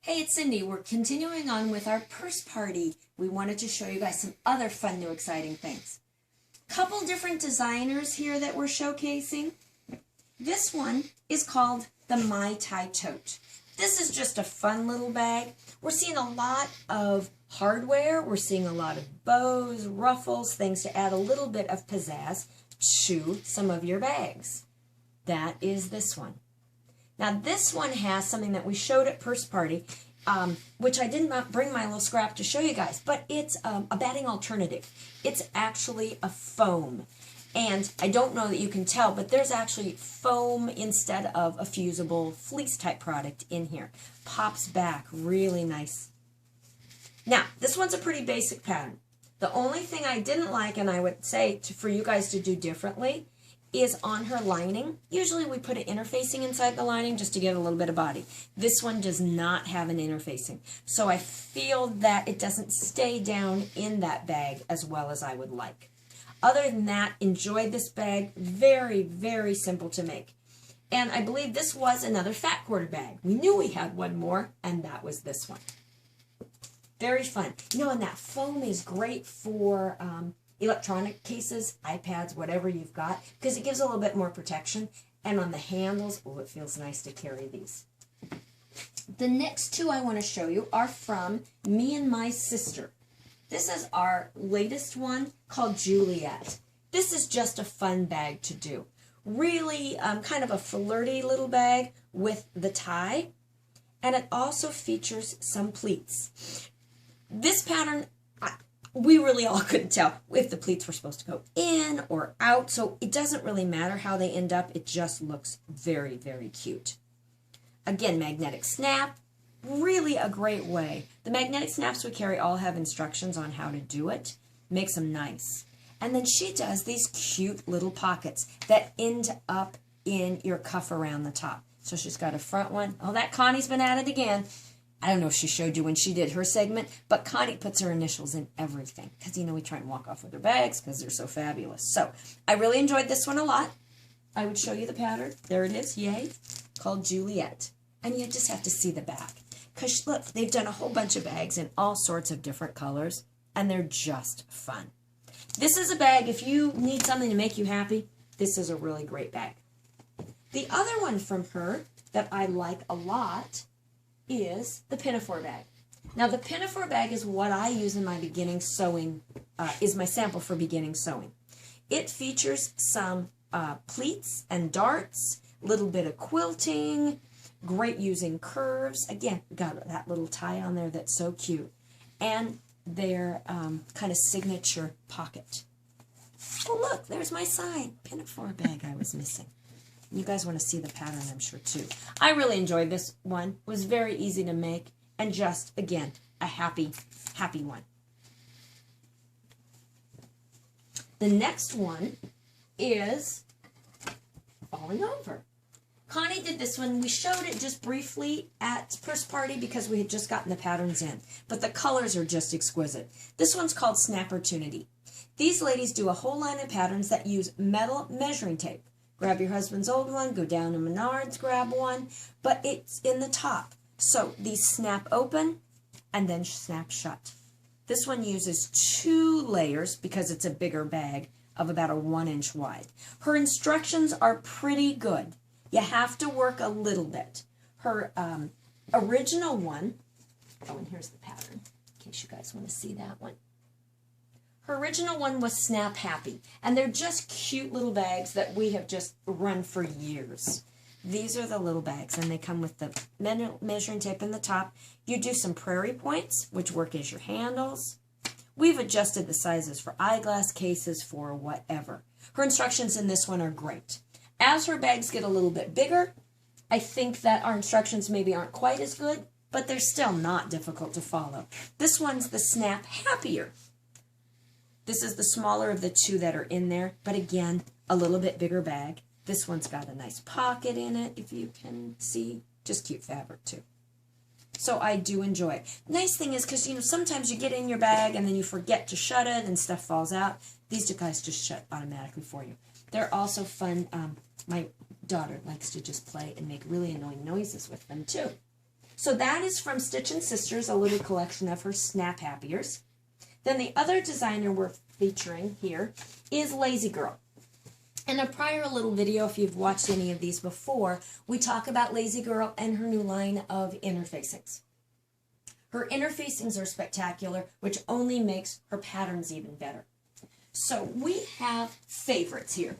Hey, it's Cindy. We're continuing on with our purse party. We wanted to show you guys some other fun, new, exciting things. Couple different designers here that we're showcasing. This one is called the Mai Tai Tote. This is just a fun little bag. We're seeing a lot of hardware. We're seeing a lot of bows, ruffles, things to add a little bit of pizzazz to some of your bags. That is this one. Now this one has something that we showed at Purse Party, which I did not bring my little scrap to show you guys, but it's a batting alternative. It's actually a foam. And I don't know that you can tell, but there's actually foam instead of a fusible fleece type product in here. Pops back really nice. Now, this one's a pretty basic pattern. The only thing I didn't like, and I would say for you guys to do differently, is on her lining. Usually we put an interfacing inside the lining just to give it a little bit of body. This one does not have an interfacing. So I feel that it doesn't stay down in that bag as well as I would like. Other than that, enjoyed this bag. Very, very simple to make. And I believe this was another fat quarter bag. We knew we had one more, and that was this one. Very fun. You know, and that foam is great for electronic cases, iPads, whatever you've got, because it gives a little bit more protection. And on the handles, oh, it feels nice to carry these. The next two I want to show you are from Me and My Sister. This is our latest one called Juliet. This is just a fun bag to do. Really kind of a flirty little bag with the tie. And it also features some pleats. This pattern, we really all couldn't tell if the pleats were supposed to go in or out, so it doesn't really matter how they end up. It just looks very, very cute. Again, magnetic snap, really a great way. The magnetic snaps we carry all have instructions on how to do it. Makes them nice. And then she does these cute little pockets that end up in your cuff around the top. So she's got a front one. Oh, that Connie's been at it again. I don't know if she showed you when she did her segment, but Connie puts her initials in everything. Because, you know, we try and walk off with her bags because they're so fabulous. So, I really enjoyed this one a lot. I would show you the pattern. There it is, yay, called Juliet. And you just have to see the back. Because, look, they've done a whole bunch of bags in all sorts of different colors, and they're just fun. This is a bag, if you need something to make you happy, this is a really great bag. The other one from her that I like a lot is the Pinafore bag. Now the Pinafore bag is what I use in my beginning sewing, is my sample for beginning sewing. It features some pleats and darts, a little bit of quilting, great using curves. Again, got that little tie on there that's so cute. And their kind of signature pocket. Oh look, there's my sign. Pinafore bag I was missing. You guys want to see the pattern, I'm sure, too. I really enjoyed this one. It was very easy to make and just, again, a happy, happy one. The next one is Falling Over. Connie did this one. We showed it just briefly at Purse Party because we had just gotten the patterns in. But the colors are just exquisite. This one's called Snappertunity. These ladies do a whole line of patterns that use metal measuring tape. Grab your husband's old one, go down to Menards, grab one, but it's in the top. So these snap open and then snap shut. This one uses 2 layers because it's a bigger bag of about a 1-inch wide. Her instructions are pretty good. You have to work a little bit. Her original one, oh, and here's the pattern, in case you guys want to see that one. Her original one was Snap Happy, and they're just cute little bags that we have just run for years. These are the little bags, and they come with the measuring tape in the top. You do some prairie points, which work as your handles. We've adjusted the sizes for eyeglass cases, for whatever. Her instructions in this one are great. As her bags get a little bit bigger, I think that our instructions maybe aren't quite as good, but they're still not difficult to follow. This one's the Snap Happier. This is the smaller of the 2 that are in there, but again, a little bit bigger bag. This one's got a nice pocket in it, if you can see. Just cute fabric, too. So I do enjoy it. Nice thing is, because, you know, sometimes you get in your bag and then you forget to shut it and stuff falls out. These 2 guys just shut automatically for you. They're also fun. My daughter likes to just play and make really annoying noises with them, too. So that is from Stitch and Sisters, a little collection of her Snap Happiers. Then the other designer we're featuring here is Lazy Girl. In a prior little video, if you've watched any of these before, we talk about Lazy Girl and her new line of interfacings. Her interfacings are spectacular, which only makes her patterns even better. So we have favorites here.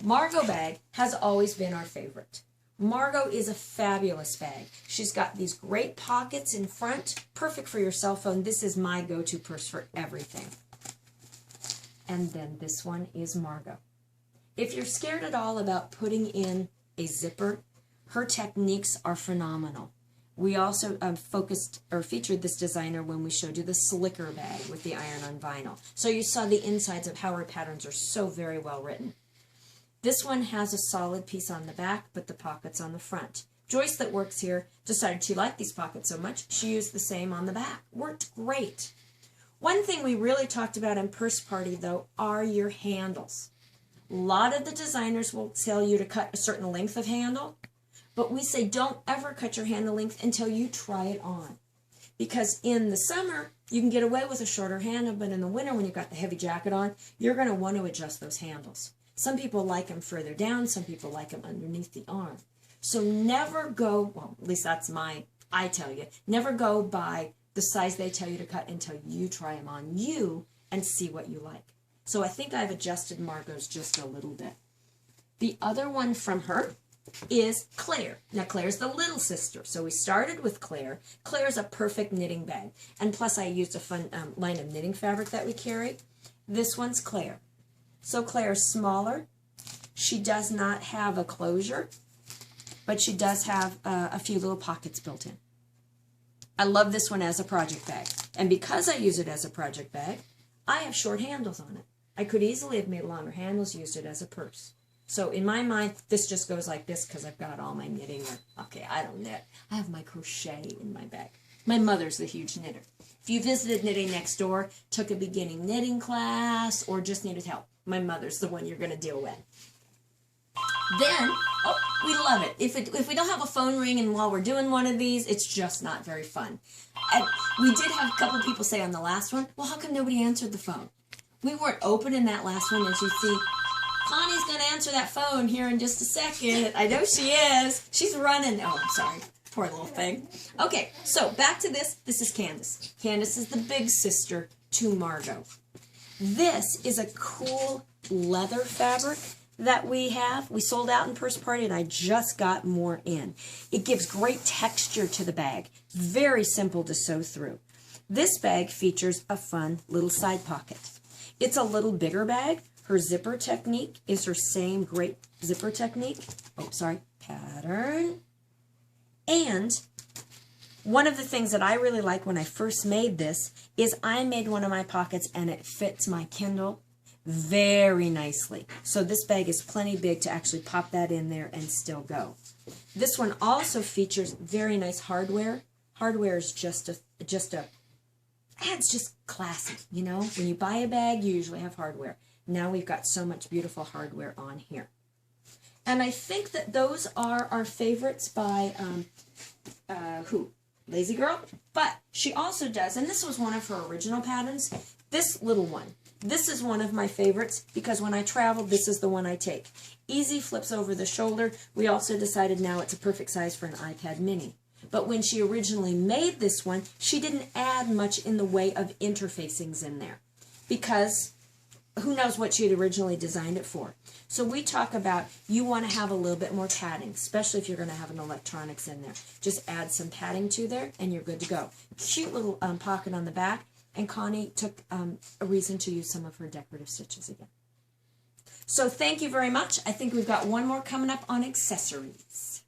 Margot bag has always been our favorite. Margot is a fabulous bag. She's got these great pockets in front, perfect for your cell phone. This is my go-to purse for everything. And then this one is Margot. If you're scared at all about putting in a zipper, her techniques are phenomenal. We also featured this designer when we showed you the slicker bag with the iron-on vinyl. So you saw the insides of how her patterns are so very well written. This one has a solid piece on the back, but the pockets on the front. Joyce, that works here, decided she liked these pockets so much, she used the same on the back. Worked great. One thing we really talked about in Purse Party, though, are your handles. A lot of the designers will tell you to cut a certain length of handle, but we say don't ever cut your handle length until you try it on. Because in the summer, you can get away with a shorter handle, but in the winter, when you've got the heavy jacket on, you're going to want to adjust those handles. Some people like them further down, some people like them underneath the arm. So never go, well, at least that's I tell you, never go by the size they tell you to cut until you try them on you and see what you like. So I think I've adjusted Margot's just a little bit. The other one from her is Claire. Now Claire's the little sister, so we started with Claire. Claire's a perfect knitting bag, and plus I used a fun line of knitting fabric that we carry. This one's Claire. So Claire's smaller. She does not have a closure, but she does have a few little pockets built in. I love this one as a project bag, and because I use it as a project bag, I have short handles on it. I could easily have made longer handles, used it as a purse. So in my mind, this just goes like this because I've got all my knitting. Okay, I don't knit. I have my crochet in my bag. My mother's the huge knitter. If you visited Knitting Next Door, took a beginning knitting class, or just needed help, my mother's the one you're going to deal with. Then, oh, we love it. If we don't have a phone ringing while we're doing one of these, it's just not very fun. And we did have a couple of people say on the last one, well, how come nobody answered the phone? We weren't open in that last one, as you see. Connie's going to answer that phone here in just a second. I know she is. She's running. Oh, I'm sorry. Poor little thing. Okay, so back to this. This is Candace. Candace is the big sister to Margot. This is a cool leather fabric that we have. We sold out in Purse Party, and I just got more in. It gives great texture to the bag. Very simple to sew through. This bag features a fun little side pocket. It's a little bigger bag. Her zipper technique is her same great zipper technique. Oh, sorry, pattern. And one of the things that I really like when I first made this is I made one of my pockets and it fits my Kindle very nicely. So this bag is plenty big to actually pop that in there and still go. This one also features very nice hardware. Hardware is it's just classy, you know? When you buy a bag, you usually have hardware. Now we've got so much beautiful hardware on here. And I think that those are our favorites by, Lazy Girl. But she also does, and this was one of her original patterns, this little one. This is one of my favorites because when I travel, this is the one I take. Easy flips over the shoulder. We also decided now it's a perfect size for an iPad mini. But when she originally made this one, she didn't add much in the way of interfacings in there because who knows what she had originally designed it for. So we talk about you want to have a little bit more padding, especially if you're going to have an electronics in there. Just add some padding to there and you're good to go. Cute little pocket on the back, and Connie took a reason to use some of her decorative stitches again. So thank you very much. I think we've got one more coming up on accessories.